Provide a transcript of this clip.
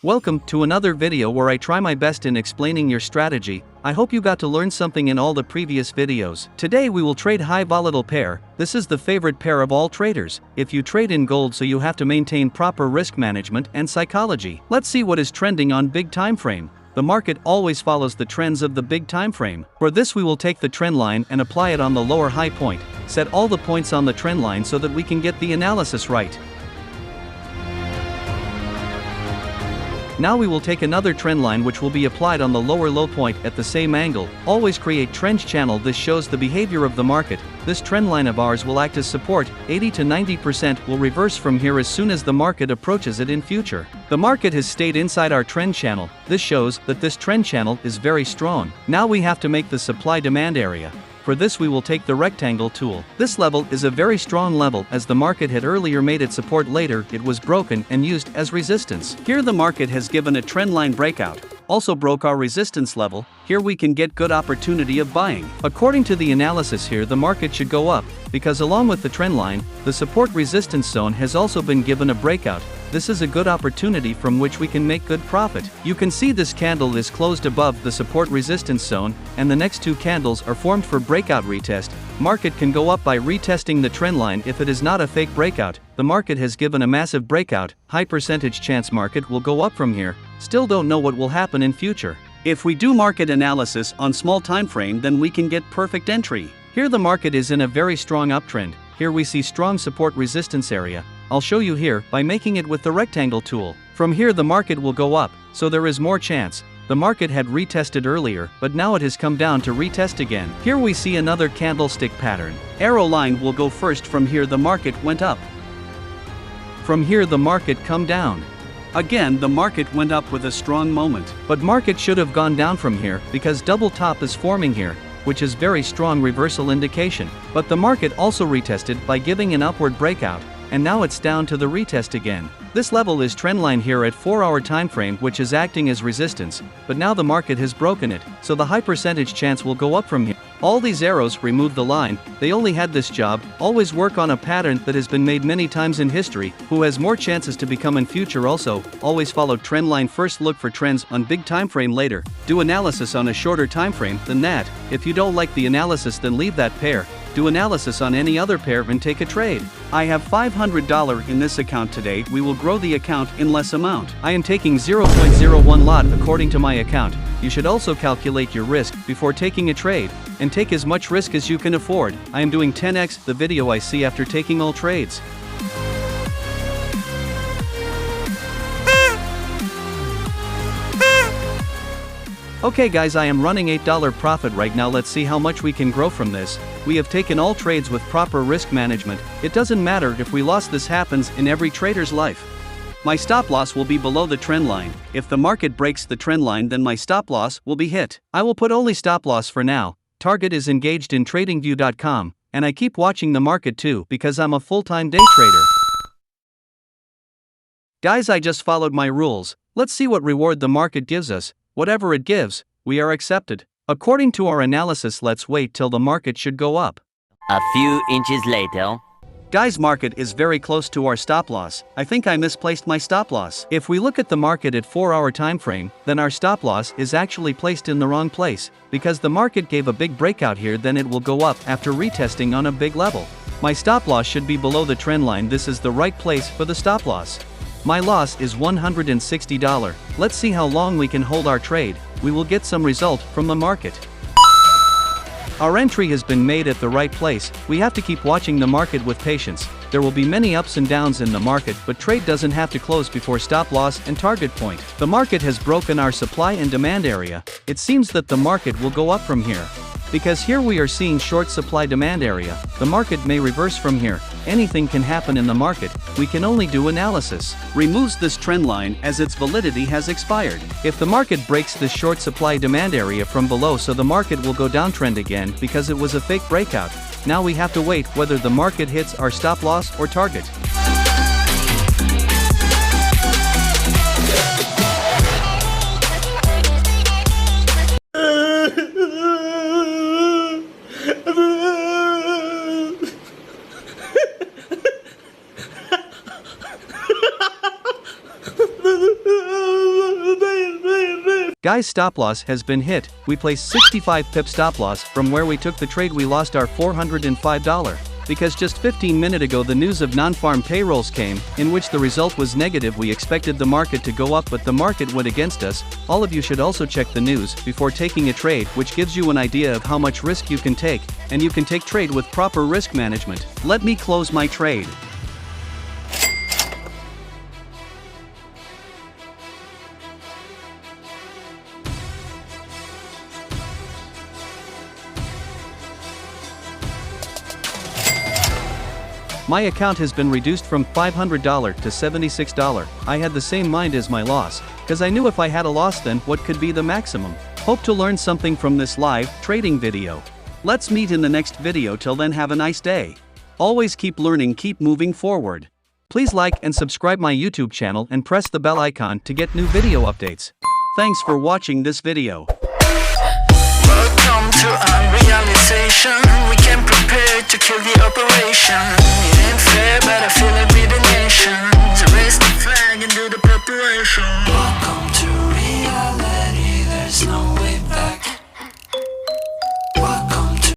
Welcome to another video where I try my best in explaining your strategy. I hope you got to learn something in all the previous videos. Today we will trade high volatile pair. This is the favorite pair of all traders. If you trade in gold, so you have to maintain proper risk management and psychology. Let's see what is trending on big time frame. The market always follows the trends of the big time frame. For this we will take the trend line and apply it on the lower high point. Set all the points on the trend line so that we can get the analysis right. Now we will take another trend line which will be applied on the lower low point at the same angle. Always create trend channel. This shows the behavior of the market. This trend line of ours will act as support. 80 to 90% will reverse from here as soon as the market approaches it in future. The market has stayed inside our trend channel. This shows that this trend channel is very strong. Now we have to make the supply demand area. For this we will take the rectangle tool. This level is a very strong level as the market had earlier made it support, later it was broken and used as resistance. Here the market has given a trendline breakout, also broke our resistance level. Here we can get good opportunity of buying. According to the analysis here the market should go up, because along with the trend line, the support resistance zone has also been given a breakout. This is a good opportunity from which we can make good profit. You can see this candle is closed above the support resistance zone, and the next two candles are formed for breakout retest. Market can go up by retesting the trend line. If it is not a fake breakout, the market has given a massive breakout, high percentage chance market will go up from here. Still don't know what will happen in future. If we do market analysis on small time frame, then we can get perfect entry. Here the market is in a very strong uptrend. Here we see strong support resistance area. I'll show you here by making it with the rectangle tool. From here the market will go up, so there is more chance. The market had retested earlier, but now it has come down to retest again. Here we see another candlestick pattern. Arrow line will go first. From here the market went up. From here the market come down. Again the market went up with a strong moment. But market should have gone down from here, because double top is forming here, which is very strong reversal indication. But the market also retested by giving an upward breakout, and now it's down to the retest again. This level is trendline here at 4-hour time frame, which is acting as resistance, but now the market has broken it, so the high percentage chance will go up from here. All these arrows remove the line. They only had this job. Always work on a pattern that has been made many times in history. Who has more chances to become in future also. Always follow trend line first. Look for trends on big time frame later. Do analysis on a shorter time frame than that. If you don't like the analysis, then leave that pair. Do analysis on any other pair and take a trade. I have $500 in this account today. We will grow the account in less amount. I am taking 0.01 lot according to my account. You should also calculate your risk before taking a trade, and take as much risk as you can afford. I am doing 10x the video I see after taking all trades. Okay guys, I am running $8 profit right now. Let's see how much we can grow from this. We have taken all trades with proper risk management. It doesn't matter if we lost. This happens in every trader's life. My stop loss will be below the trend line. If the market breaks the trend line, then my stop loss will be hit. I will put only stop loss for now. Target is engaged in tradingview.com, and I keep watching the market too because I'm a full-time day trader. Guys, I just followed my rules. Let's see what reward the market gives us. Whatever it gives, we are accepted. According to our analysis, let's wait till the market should go up. A few inches later. Guys, market is very close to our stop loss. I think I misplaced my stop loss. If we look at the market at 4-hour time frame, then our stop loss is actually placed in the wrong place, because the market gave a big breakout here, then it will go up after retesting on a big level. My stop loss should be below the trend line. This is the right place for the stop loss. My loss is $160. Let's see how long we can hold our trade. We will get some result from the market. Our entry has been made at the right place. We have to keep watching the market with patience. There will be many ups and downs in the market, but trade doesn't have to close before stop loss and target point. The market has broken our supply and demand area. It seems that the market will go up from here, because here we are seeing short supply demand area. The market may reverse from here. Anything can happen in the market. We can only do analysis. Removes this trend line as its validity has expired. If the market breaks this short supply demand area from below, so the market will go downtrend again because it was a fake breakout. Now we have to wait whether the market hits our stop loss or target. Guys, stop loss has been hit. We placed 65 pip stop loss from where we took the trade. We lost our $405. Because just 15 minutes ago the news of non-farm payrolls came, in which the result was negative. We expected the market to go up, but the market went against us. All of you should also check the news before taking a trade, which gives you an idea of how much risk you can take, and you can take trade with proper risk management. Let me close my trade. My account has been reduced from $500 to $76. I had the same mind as my loss, cause I knew if I had a loss then what could be the maximum. Hope to learn something from this live trading video. Let's meet in the next video. Till then, have a nice day. Always keep learning, keep moving forward. Please like and subscribe my YouTube channel and press the bell icon to get new video updates. Thanks for watching this video. Welcome to unrealization. We came prepared to kill the operation. It ain't fair, but I feel it with the nation. So raise the flag and do the preparation. Welcome to reality. There's no